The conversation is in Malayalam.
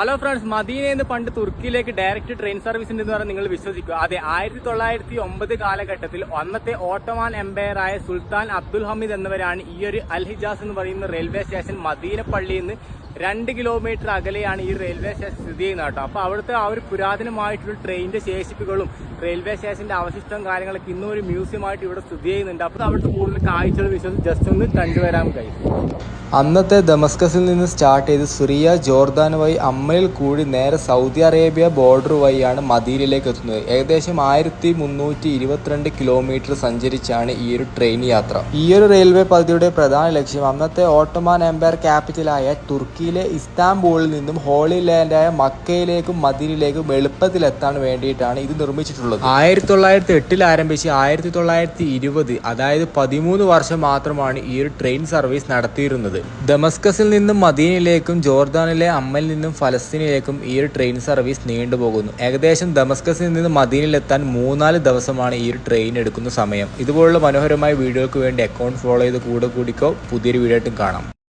ഹലോ ഫ്രണ്ട്സ്, മദീനയിൽ നിന്ന് പണ്ട് തുർക്കിയിലേക്ക് ഡയറക്റ്റ് ട്രെയിൻ സർവീസ് ഉണ്ടെന്ന് പറഞ്ഞാൽ നിങ്ങൾ വിശ്വസിക്കുക? അതെ, 1909 കാലഘട്ടത്തിൽ അന്നത്തെ ഓട്ടോമാൻ എംപയർ ആയ സുൽത്താൻ അബ്ദുൽ ഹമീദ് എന്നിവരാണ് ഈ ഒരു അൽ ഹിജാസ് എന്ന് പറയുന്ന റെയിൽവേ സ്റ്റേഷൻ മദീന പള്ളിയിൽ നിന്ന് 2 കിലോമീറ്റർ അകലെയാണ് ഈ റെയിൽവേ സ്റ്റേഷൻ സ്ഥിതി ചെയ്യുന്നത് കേട്ടോ. അപ്പോൾ അവിടുത്തെ ആ ഒരു പുരാതനമായിട്ടുള്ള ട്രെയിനിന്റെ ശേഷിപ്പുകളും റെയിൽവേ സ്റ്റേഷന്റെ അവശിഷ്ടവും കാര്യങ്ങളൊക്കെ ഇന്നും ഒരു മ്യൂസിയം ആയിട്ട് ഇവിടെ സ്ഥിതി ചെയ്യുന്നുണ്ട്. അപ്പോൾ അവിടുത്തെ കൂടുതൽ കാഴ്ചകൾ വിശ്വസിച്ച് ജസ്റ്റ് ഒന്ന് കണ്ടുവരാൻ കഴിയും. അന്നത്തെ ദമസ്കസിൽ നിന്ന് സ്റ്റാർട്ട് ചെയ്ത് സിറിയ, ജോർദാൻ വഴി അമ്മയിൽ കൂടി നേരെ സൗദി അറേബ്യ ബോർഡർ വഴിയാണ് മദീനയിലേക്ക് എത്തുന്നത്. ഏകദേശം 1322 കിലോമീറ്റർ സഞ്ചരിച്ചാണ് ഈ ഒരു ട്രെയിൻ യാത്ര. ഈ ഒരു റെയിൽവേ പദ്ധതിയുടെ പ്രധാന ലക്ഷ്യം അന്നത്തെ ഓട്ടോമാൻ എംപയർ ക്യാപിറ്റലായ തുർക്കിയിലെ ഇസ്താംബൂളിൽ നിന്നും ഹോളി ലാൻഡായ മക്കയിലേക്കും മദീനയിലേക്കും എളുപ്പത്തിലെത്താൻ വേണ്ടിയിട്ടാണ് ഇത് നിർമ്മിച്ചിട്ടുള്ളത്. 1908 ആരംഭിച്ച് 1920, അതായത് 13 വർഷം മാത്രമാണ് ഈ ഒരു ട്രെയിൻ സർവീസ് നടത്തിയിരുന്നത്. ദമസ്കസിൽ നിന്നും മദീനയിലേക്കും ജോർദാനിലെ അമ്മയിൽ നിന്നും ഫലസ്തീനിലേക്കും ഈ ഒരു ട്രെയിൻ സർവീസ് നീണ്ടുപോകുന്നു. ഏകദേശം ദമസ്കസിൽ നിന്ന് മദീനയിലെത്താൻ 3-4 ദിവസമാണ് ഈ ഒരു ട്രെയിൻ എടുക്കുന്ന സമയം. ഇതുപോലുള്ള മനോഹരമായ വീഡിയോകൾക്ക് വേണ്ടി അക്കൗണ്ട് ഫോളോ ചെയ്ത് കൂടെ കൂടിക്കോ. പുതിയൊരു വീഡിയോ ആയിട്ടും കാണാം.